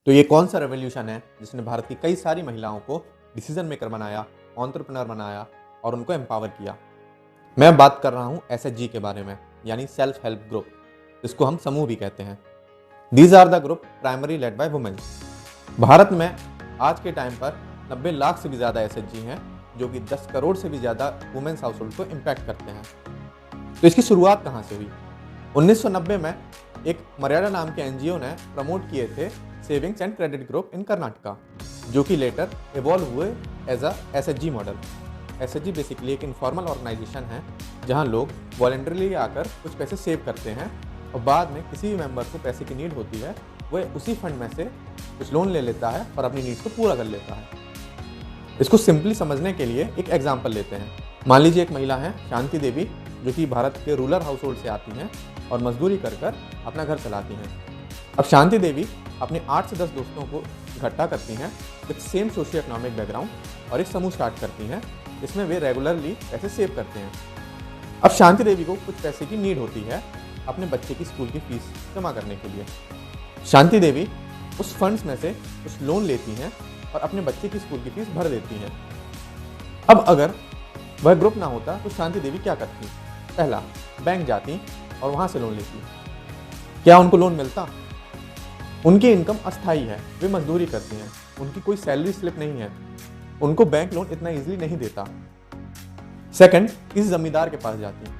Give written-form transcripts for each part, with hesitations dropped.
तो ये कौन सा रेवोल्यूशन है जिसने भारत की कई सारी महिलाओं को डिसीजन मेकर बनाया, एंटरप्रेन्योर बनाया और उनको एम्पावर किया। मैं बात कर रहा हूँ एसएचजी के बारे में, यानी सेल्फ हेल्प ग्रुप, जिसको हम समूह भी कहते हैं। These are the group primary led by women. भारत में आज के टाइम पर 90 लाख से भी ज़्यादा एसएचजी हैं, जो कि 10 करोड़ से भी ज़्यादा वुमेन्स हाउसहोल्ड को इम्पैक्ट करते हैं। तो इसकी शुरुआत कहाँ से हुई? 1990 में एक मर्यादा नाम के एनजीओ ने प्रमोट किए थे savings and credit group in Karnataka, जो कि लेटर इवॉल्व हुए as a SHG model. SHG basically एक इनफॉर्मल ऑर्गेनाइजेशन है जहां लोग वॉलंटरीली आकर कुछ पैसे सेव करते हैं और बाद में किसी भी मेंबर को पैसे की नीड होती है, वह उसी फंड में से कुछ लोन ले लेता है और अपनी नीड्स को पूरा कर लेता है। इसको सिंपली समझने के लिए एक एग्जाम्पल लेते हैं। मान लीजिए एक महिला है शांति देवी, जो कि भारत के रूरल हाउस होल्ड से आती हैं और मजदूरी कर कर अपना घर चलाती हैं। अब शांति देवी अपने 8 से 10 दोस्तों को इकट्ठा करती हैं with same socio economic background और एक समूह स्टार्ट करती हैं जिसमें वे रेगुलरली पैसे सेव करते हैं। अब शांति देवी को कुछ पैसे की नीड होती है अपने बच्चे की स्कूल की फीस जमा करने के लिए। शांति देवी उस फंड्स में से कुछ लोन लेती हैं और अपने बच्चे की स्कूल की फीस भर देती हैं। अब अगर वह ग्रुप ना होता तो शांति देवी क्या करती? पहला, बैंक जाती और वहां से लोन लेती। क्या उनको लोन मिलता? उनकी इनकम अस्थायी है, वे मजदूरी करती हैं, उनकी कोई सैलरी स्लिप नहीं है, उनको बैंक लोन इतना इजीली नहीं देता। सेकंड, किसी जमींदार के पास जाती।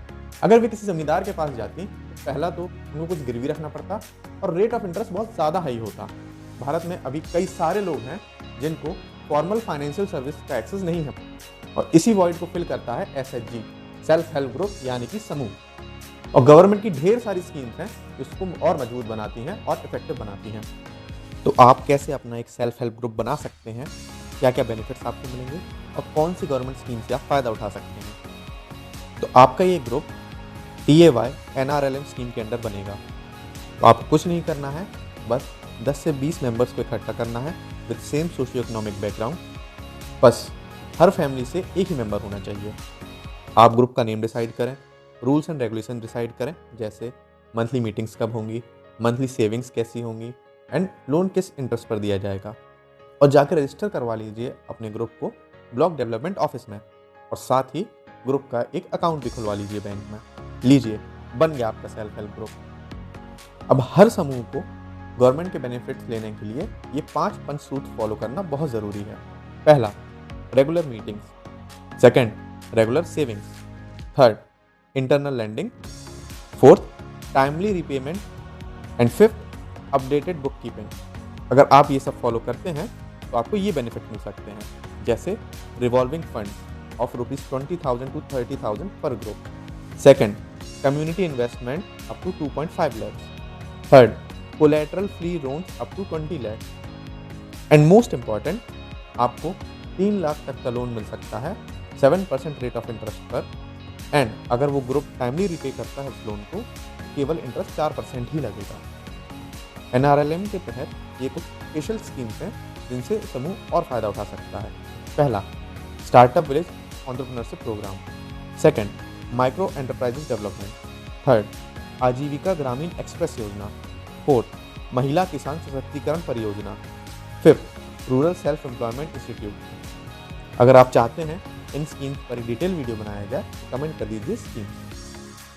अगर वे किसी जमींदार के पास जाती तो पहला तो उनको कुछ गिरवी रखना पड़ता और रेट ऑफ इंटरेस्ट बहुत ज़्यादा हाई होता। भारत में अभी कई सारे लोग हैं जिनको फॉर्मल फाइनेंशियल सर्विस का एक्सेस नहीं है और इसी वॉइड को फिल करता है एसएचजी, सेल्फ हेल्प ग्रुप, यानी कि समूह। और गवर्नमेंट की ढेर सारी स्कीम्स हैं जो इसको और मजबूत बनाती हैं और इफेक्टिव बनाती हैं। तो आप कैसे अपना एक सेल्फ हेल्प ग्रुप बना सकते हैं, क्या क्या बेनिफिट्स आपको मिलेंगे और कौन सी गवर्नमेंट स्कीम से आप फ़ायदा उठा सकते हैं। तो आपका ये ग्रुप TAY NRLM स्कीम के अंडर बनेगा। तो आपको कुछ नहीं करना है, बस 10 से 20 मेंबर्स को इकट्ठा करना है with same socio economic background. बस हर फैमिली से एक ही मेंबर होना चाहिए। आप ग्रुप का नेम डिसाइड करें, रूल्स एंड रेगुलेशन डिसाइड करें, जैसे मंथली मीटिंग्स कब होंगी, मंथली सेविंग्स कैसी होंगी एंड लोन किस इंटरेस्ट पर दिया जाएगा। और जाकर रजिस्टर करवा लीजिए अपने ग्रुप को ब्लॉक डेवलपमेंट ऑफिस में और साथ ही ग्रुप का एक अकाउंट भी खुलवा लीजिए बैंक में। लीजिए, बन गया आपका सेल्फ हेल्प ग्रुप। अब हर समूह को गवर्नमेंट के बेनिफिट्स लेने के लिए ये 5 पंचसूत्र फॉलो करना बहुत ज़रूरी है। पहला, regular meetings. Second, regular savings. Third, internal lending. Fourth, timely repayment and fifth, updated book keeping. अगर आप ये सब फॉलो करते हैं तो आपको ये बेनिफिट मिल सकते हैं, जैसे रिवॉल्विंग फंड ऑफ ₹20,000 to 30,000 पर group. Second, community investment up to 2.5 lakhs। Third, collateral free loans up to 20 lakhs। And most important, आपको 3 लाख तक का लोन मिल सकता है 7% रेट ऑफ इंटरेस्ट पर। एंड अगर वो ग्रुप टाइमली रिपे करता है उस लोन को, केवल इंटरेस्ट 4% ही लगेगा। NRLM के तहत ये कुछ स्पेशल स्कीम्स हैं जिनसे समूह और फायदा उठा सकता है। पहला, startup village entrepreneurship programme. Second, micro enterprises development. Third, Aajeevika Grameen express Yojana. Fourth, Mahila Kisan Sashaktikaran Pariyojana. Fifth, rural self employment institute. अगर आप चाहते हैं इन स्कीम्स पर डिटेल वीडियो बनाया जाए, कमेंट कर दीजिए स्कीम।